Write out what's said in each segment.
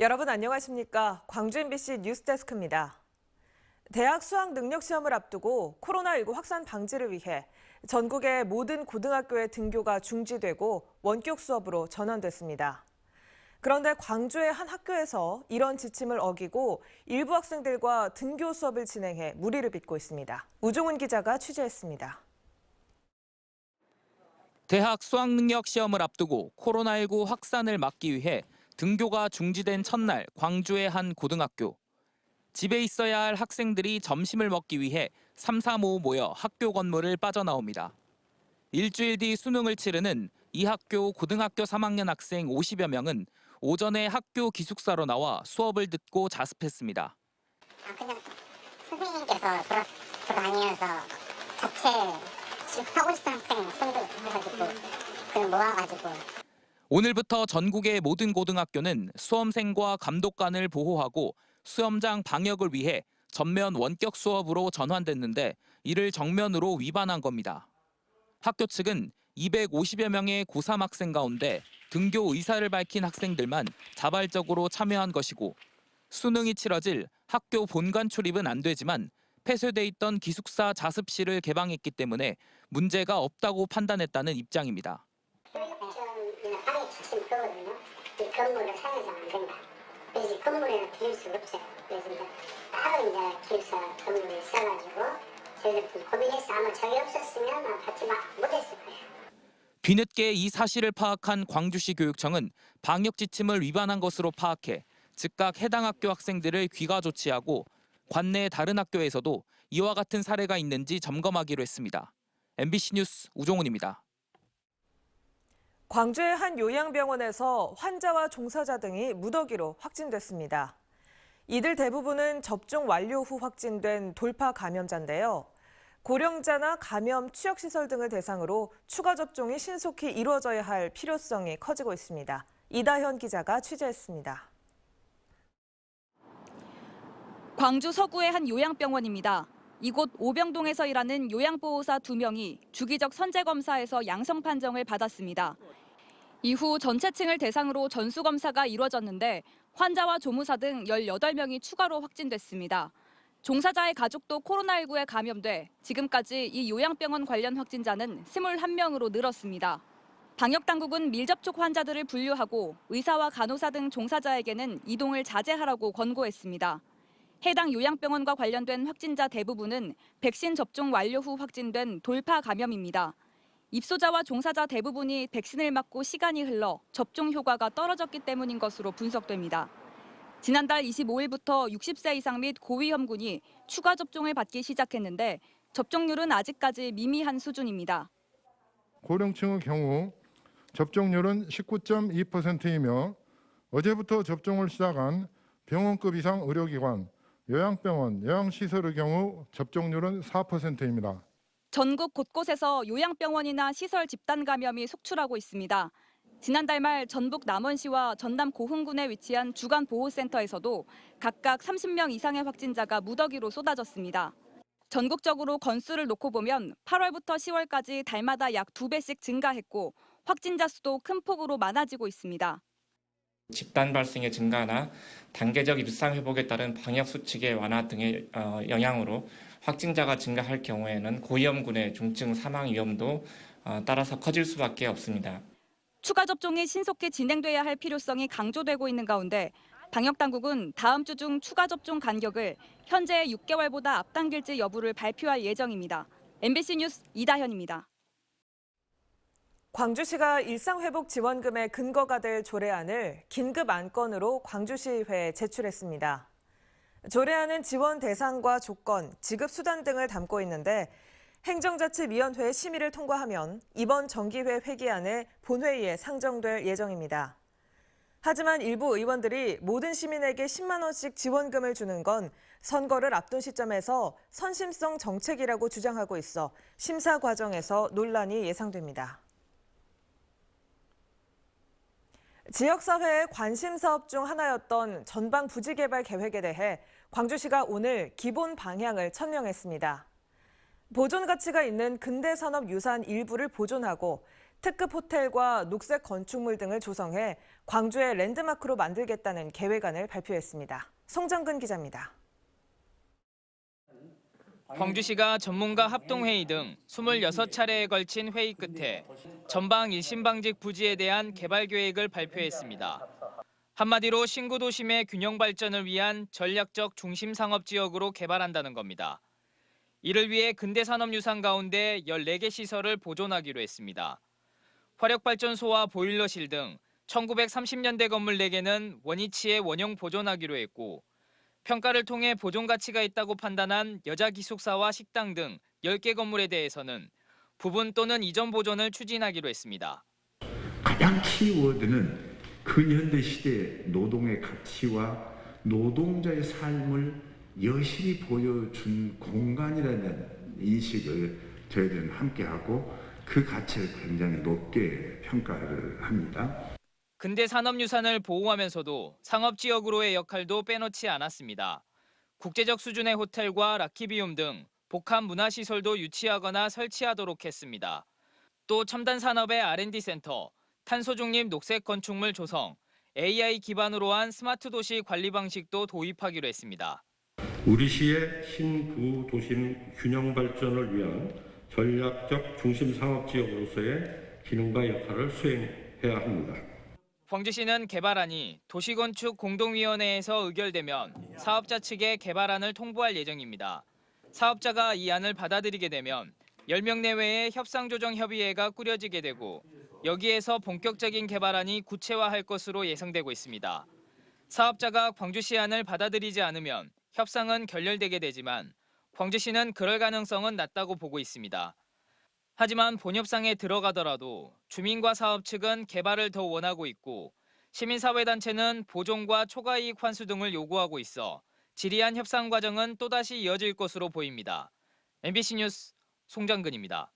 여러분 안녕하십니까? 광주 MBC 뉴스데스크입니다. 대학 수학 능력 시험을 앞두고 코로나19 확산 방지를 위해 전국의 모든 고등학교의 등교가 중지되고 원격 수업으로 전환됐습니다. 그런데 광주의 한 학교에서 이런 지침을 어기고 일부 학생들과 등교 수업을 진행해 무리를 빚고 있습니다. 우종훈 기자가 취재했습니다. 대학 수학능력 시험을 앞두고 코로나19 확산을 막기 위해 등교가 중지된 첫날 광주의 한 고등학교. 집에 있어야 할 학생들이 점심을 먹기 위해 3, 4, 5 모여 학교 건물을 빠져나옵니다. 일주일 뒤 수능을 치르는 이 학교 고등학교 3학년 학생 50여 명은 오전에 학교 기숙사로 나와 수업을 듣고 자습했습니다. 그냥 선생님께서 돌아다니면서 자체 하고 싶은 학생 손들 해가지고 그걸 모아가지고 오늘부터 전국의 모든 고등학교는 수험생과 감독관을 보호하고 수험장 방역을 위해 전면 원격 수업으로 전환됐는데 이를 정면으로 위반한 겁니다. 학교 측은 250여 명의 고3 학생 가운데 등교 의사를 밝힌 학생들만 자발적으로 참여한 것이고 수능이 치러질 학교 본관 출입은 안 되지만 폐쇄돼 있던 기숙사 자습실을 개방했기 때문에 문제가 없다고 판단했다는 입장입니다. 시험이나 파괴 지침 그거거든요. 이 건물을 사용해서는 안 된다. 그래서 이 건물에는 비울 수가 없어요. 그래서 이제 따로 이제 기숙사 건물이 있어가지고 저희들 고민해서 아마 저희 없었으면 아마 받지 못했을 거예요. 뒤늦게 이 사실을 파악한 광주시 교육청은 방역 지침을 위반한 것으로 파악해 즉각 해당 학교 학생들을 귀가 조치하고 관내 다른 학교에서도 이와 같은 사례가 있는지 점검하기로 했습니다. MBC 뉴스 우종훈입니다. 광주의 한 요양병원에서 환자와 종사자 등이 무더기로 확진됐습니다. 이들 대부분은 접종 완료 후 확진된 돌파 감염자인데요. 고령자나 감염 취약시설 등을 대상으로 추가 접종이 신속히 이루어져야 할 필요성이 커지고 있습니다. 이다현 기자가 취재했습니다. 광주 서구의 한 요양병원입니다. 이곳 오병동에서 일하는 요양보호사 2명이 주기적 선제검사에서 양성 판정을 받았습니다. 이후 전체층을 대상으로 전수검사가 이루어졌는데 환자와 조무사 등 18명이 추가로 확진됐습니다. 종사자의 가족도 코로나19에 감염돼 지금까지 이 요양병원 관련 확진자는 21명으로 늘었습니다. 방역당국은 밀접촉 환자들을 분류하고 의사와 간호사 등 종사자에게는 이동을 자제하라고 권고했습니다. 해당 요양병원과 관련된 확진자 대부분은 백신 접종 완료 후 확진된 돌파 감염입니다. 입소자와 종사자 대부분이 백신을 맞고 시간이 흘러 접종 효과가 떨어졌기 때문인 것으로 분석됩니다. 지난달 25일부터 60세 이상 및 고위험군이 추가 접종을 받기 시작했는데 접종률은 아직까지 미미한 수준입니다. 고령층의 경우 접종률은 19.2%이며 어제부터 접종을 시작한 병원급 이상 의료기관, 요양병원, 요양시설의 경우 접종률은 4%입니다. 전국 곳곳에서 요양병원이나 시설 집단 감염이 속출하고 있습니다. 지난달 말 전북 남원시와 전남 고흥군에 위치한 주간보호센터에서도 각각 30명 이상의 확진자가 무더기로 쏟아졌습니다. 전국적으로 건수를 놓고 보면 8월부터 10월까지 달마다 약 2배씩 증가했고 확진자 수도 큰 폭으로 많아지고 있습니다. 집단 발생의 증가나 단계적 일상 회복에 따른 방역 수칙의 완화 등의 영향으로 확진자가 증가할 경우에는 고위험군의 중증 사망 위험도 따라서 커질 수밖에 없습니다. 추가 접종이 신속히 진행돼야 할 필요성이 강조되고 있는 가운데 방역당국은 다음 주 중 추가 접종 간격을 현재의 6개월보다 앞당길지 여부를 발표할 예정입니다. MBC 뉴스 이다현입니다. 광주시가 일상회복 지원금의 근거가 될 조례안을 긴급 안건으로 광주시의회에 제출했습니다. 조례안은 지원 대상과 조건, 지급 수단 등을 담고 있는데 행정자치위원회 심의를 통과하면 이번 정기회 회기안에 본회의에 상정될 예정입니다. 하지만 일부 의원들이 모든 시민에게 10만 원씩 지원금을 주는 건 선거를 앞둔 시점에서 선심성 정책이라고 주장하고 있어 심사 과정에서 논란이 예상됩니다. 지역사회의 관심 사업 중 하나였던 전방 부지 개발 계획에 대해 광주시가 오늘 기본 방향을 천명했습니다. 보존 가치가 있는 근대산업 유산 일부를 보존하고 특급 호텔과 녹색 건축물 등을 조성해 광주의 랜드마크로 만들겠다는 계획안을 발표했습니다. 송정근 기자입니다. 광주시가 전문가 합동회의 등 26차례에 걸친 회의 끝에 전방 1신방직 부지에 대한 개발 계획을 발표했습니다. 한마디로 신구도심의 균형 발전을 위한 전략적 중심 상업지역으로 개발한다는 겁니다. 이를 위해 근대산업유산 가운데 14개 시설을 보존하기로 했습니다. 화력발전소와 보일러실 등 1930년대 건물 4개는 원위치에 원형 보존하기로 했고, 평가를 통해 보존 가치가 있다고 판단한 여자 기숙사와 식당 등 10개 건물에 대해서는 부분 또는 이전 보존을 추진하기로 했습니다. 가장 키워드는 근현대 시대의 노동의 가치와 노동자의 삶을 여실히 보여준 공간이라는 인식을 저희들은 함께하고 그 가치를 굉장히 높게 평가를 합니다. 근대 산업유산을 보호하면서도 상업지역으로의 역할도 빼놓지 않았습니다. 국제적 수준의 호텔과 라키비움 등 복합 문화시설도 유치하거나 설치하도록 했습니다. 또 첨단 산업의 R&D 센터, 탄소 중립 녹색 건축물 조성, AI 기반으로 한 스마트 도시 관리 방식도 도입하기로 했습니다. 우리 시의 신구도심 균형 발전을 위한 전략적 중심 상업지역으로서의 기능과 역할을 수행해야 합니다. 광주시는 개발안이 도시건축 공동위원회에서 의결되면 사업자 측에 개발안을 통보할 예정입니다. 사업자가 이 안을 받아들이게 되면 10명 내외의 협상조정협의회가 꾸려지게 되고 여기에서 본격적인 개발안이 구체화할 것으로 예상되고 있습니다. 사업자가 광주시 안을 받아들이지 않으면 협상은 결렬되게 되지만 광주시는 그럴 가능성은 낮다고 보고 있습니다. 하지만 본협상에 들어가더라도 주민과 사업 측은 개발을 더 원하고 있고 시민사회단체는 보존과 초과이익 환수 등을 요구하고 있어 지리한 협상 과정은 또다시 이어질 것으로 보입니다. MBC 뉴스 송정근입니다.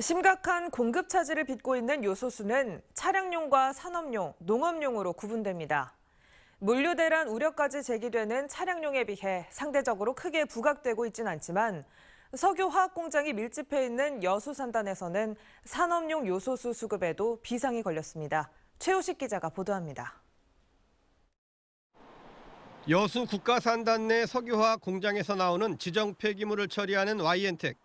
심각한 공급 차질을 빚고 있는 요소수는 차량용과 산업용, 농업용으로 구분됩니다. 물류 대란 우려까지 제기되는 차량용에 비해 상대적으로 크게 부각되고 있진 않지만 석유화학 공장이 밀집해 있는 여수산단에서는 산업용 요소수 수급에도 비상이 걸렸습니다. 최우식 기자가 보도합니다. 여수 국가산단 내 석유화학 공장에서 나오는 지정 폐기물을 처리하는 YN텍.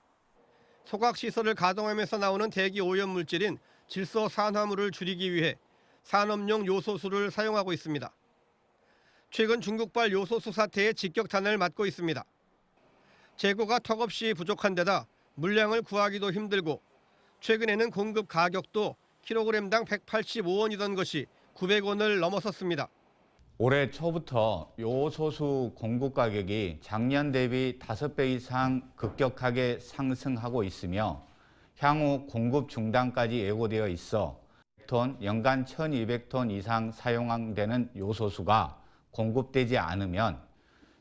소각시설을 가동하면서 나오는 대기 오염 물질인 질소산화물을 줄이기 위해 산업용 요소수를 사용하고 있습니다. 최근 중국발 요소수 사태에 직격탄을 맞고 있습니다. 재고가 턱없이 부족한 데다 물량을 구하기도 힘들고 최근에는 공급 가격도 킬로그램당 185원이던 것이 900원을 넘어섰습니다. 올해 초부터 요소수 공급 가격이 작년 대비 5배 이상 급격하게 상승하고 있으며 향후 공급 중단까지 예고되어 있어 연간 1,200톤 이상 사용되는 요소수가 공급되지 않으면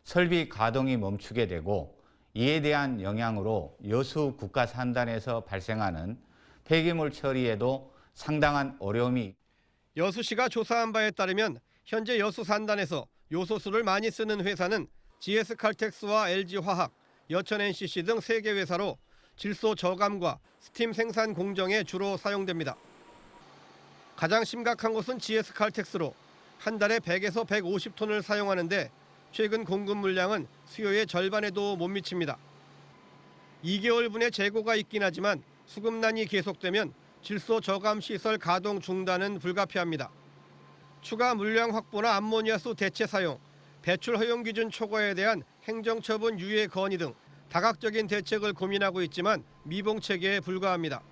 설비 가동이 멈추게 되고 이에 대한 영향으로 여수 국가산단에서 발생하는 폐기물 처리에도 상당한 어려움이. 여수시가 조사한 바에 따르면 현재 여수산단에서 요소수를 많이 쓰는 회사는 GS칼텍스와 LG화학, 여천NCC 등 3개 회사로 질소 저감과 스팀 생산 공정에 주로 사용됩니다. 가장 심각한 곳은 GS칼텍스로 한 달에 100에서 150톤을 사용하는데 최근 공급 물량은 수요의 절반에도 못 미칩니다. 2개월분의 재고가 있긴 하지만 수급난이 계속되면 질소 저감 시설 가동 중단은 불가피합니다. 추가 물량 확보나 암모니아수 대체 사용, 배출 허용 기준 초과에 대한 행정처분 유예 건의 등 다각적인 대책을 고민하고 있지만 미봉책에 불과합니다.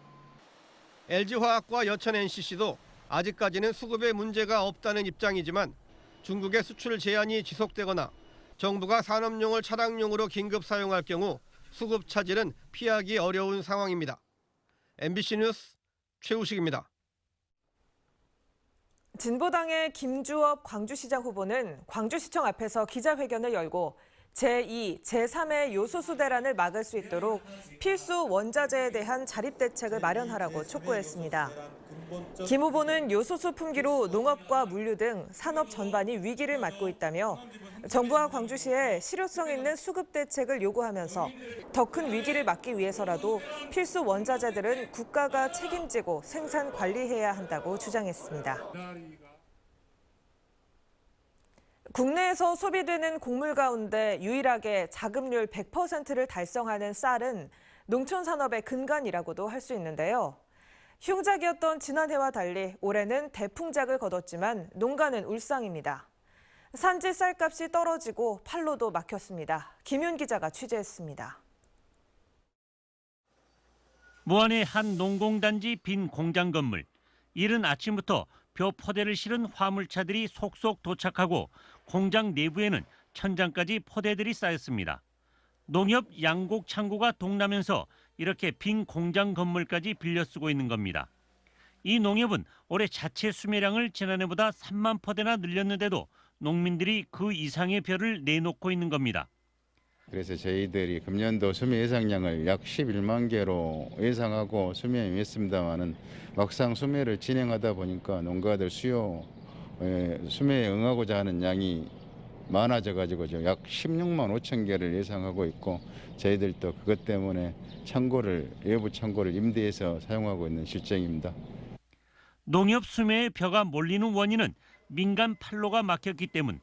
LG화학과 여천NCC도 아직까지는 수급에 문제가 없다는 입장이지만 중국의 수출 제한이 지속되거나 정부가 산업용을 차량용으로 긴급 사용할 경우 수급 차질은 피하기 어려운 상황입니다. MBC 뉴스 최우식입니다. 진보당의 김주업 광주시장 후보는 광주시청 앞에서 기자회견을 열고 제2, 제3의 요소수 대란을 막을 수 있도록 필수 원자재에 대한 자립 대책을 마련하라고 촉구했습니다. 김 후보는 요소수 품귀로 농업과 물류 등 산업 전반이 위기를 맞고 있다며 정부와 광주시에 실효성 있는 수급 대책을 요구하면서 더 큰 위기를 막기 위해서라도 필수 원자재들은 국가가 책임지고 생산 관리해야 한다고 주장했습니다. 국내에서 소비되는 곡물 가운데 유일하게 자급률 100%를 달성하는 쌀은 농촌 산업의 근간이라고도 할 수 있는데요. 흉작이었던 지난해와 달리 올해는 대풍작을 거뒀지만 농가는 울상입니다. 산지 쌀값이 떨어지고 판로도 막혔습니다. 김윤 기자가 취재했습니다. 무안의 한 농공단지 빈 공장 건물. 이른 아침부터 벼 포대를 실은 화물차들이 속속 도착하고 공장 내부에는 천장까지 포대들이 쌓였습니다. 농협 양곡 창고가 동나면서 이렇게 빈 공장 건물까지 빌려 쓰고 있는 겁니다. 이 농협은 올해 자체 수매량을 지난해보다 3만 포대나 늘렸는데도 농민들이 그 이상의 벼를 내놓고 있는 겁니다. 그래서 저희들이 금년도 수매 예상량을 약 11만 개로 예상하고 수매했습니다마는 막상 수매를 진행하다 보니까 농가들 수매에 응하고자 하는 양이 많아져 가지고 약 16만 5천 개를 예상하고 있고 저희들도 그것 때문에 외부 창고를 임대해서 사용하고 있는 실정입니다. 농협 수매에 벼가 몰리는 원인은 민간 판로가 막혔기 때문.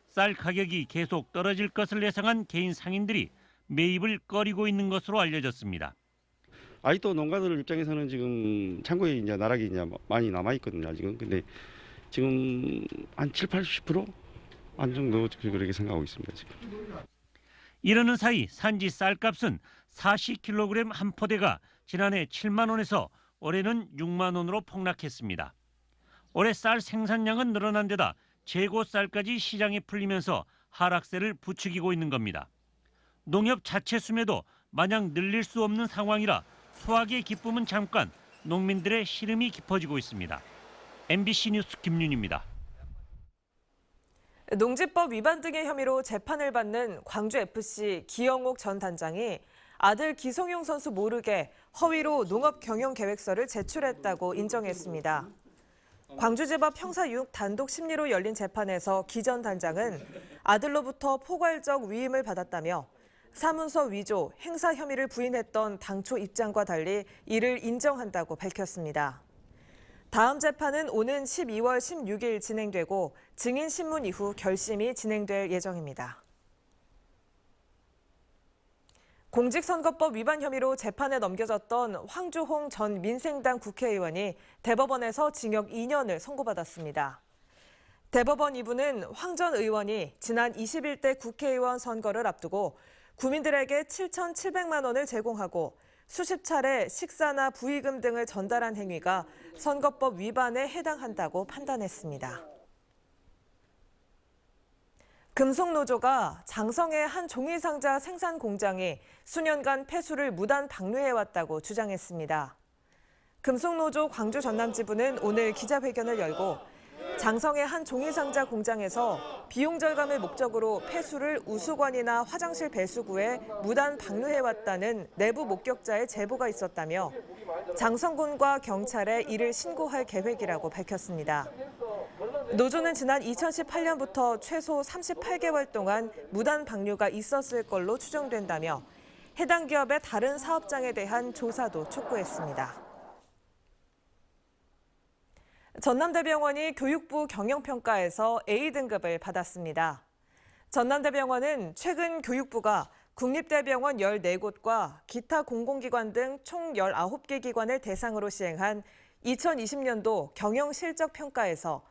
쌀 가격이 계속 떨어질 것을 예상한 개인 상인들이 매입을 꺼리고 있는 것으로 알려졌습니다. 아직도 농가들 입장에서는 지금 창고에 이제 나락이 이제 많이 남아 있거든요. 지금 근데 지금 한 70-80% 안 정도 그렇게 생각하고 있습니다. 지금. 이러는 사이 산지 쌀값은 40kg 한 포대가 지난해 7만 원에서 올해는 6만 원으로 폭락했습니다. 올해 쌀 생산량은 늘어난 데다 재고 쌀까지 시장에 풀리면서 하락세를 부추기고 있는 겁니다. 농협 자체 수매도 마냥 늘릴 수 없는 상황이라 수확의 기쁨은 잠깐, 농민들의 시름이 깊어지고 있습니다. MBC 뉴스 김윤입니다. 농지법 위반 등의 혐의로 재판을 받는 광주FC 기영옥 전 단장이 아들 기성용 선수 모르게 허위로 농업 경영 계획서를 제출했다고 인정했습니다. 광주지법 형사 6 단독 심리로 열린 재판에서 기 전 단장은 아들로부터 포괄적 위임을 받았다며 사문서 위조, 행사 혐의를 부인했던 당초 입장과 달리 이를 인정한다고 밝혔습니다. 다음 재판은 오는 12월 16일 진행되고 증인 신문 이후 결심이 진행될 예정입니다. 공직선거법 위반 혐의로 재판에 넘겨졌던 황주홍 전 민생당 국회의원이 대법원에서 징역 2년을 선고받았습니다. 대법원 2부는 황 전 의원이 지난 21대 국회의원 선거를 앞두고 구민들에게 7,700만 원을 제공하고 수십 차례 식사나 부의금 등을 전달한 행위가 선거법 위반에 해당한다고 판단했습니다. 금속노조가 장성의 한 종이상자 생산 공장이 수년간 폐수를 무단 방류해왔다고 주장했습니다. 금속노조 광주 전남지부는 오늘 기자회견을 열고 장성의 한 종이상자 공장에서 비용 절감을 목적으로 폐수를 우수관이나 화장실 배수구에 무단 방류해왔다는 내부 목격자의 제보가 있었다며 장성군과 경찰에 이를 신고할 계획이라고 밝혔습니다. 노조는 지난 2018년부터 최소 38개월 동안 무단 방류가 있었을 걸로 추정된다며 해당 기업의 다른 사업장에 대한 조사도 촉구했습니다. 전남대병원이 교육부 경영평가에서 A등급을 받았습니다. 전남대병원은 최근 교육부가 국립대병원 14곳과 기타 공공기관 등 총 19개 기관을 대상으로 시행한 2020년도 경영실적평가에서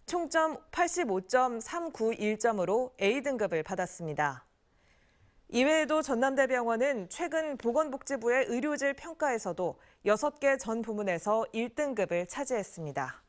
총점 85.391점으로 A등급을 받았습니다. 이외에도 전남대병원은 최근 보건복지부의 의료질 평가에서도 6개 전 부문에서 1등급을 차지했습니다.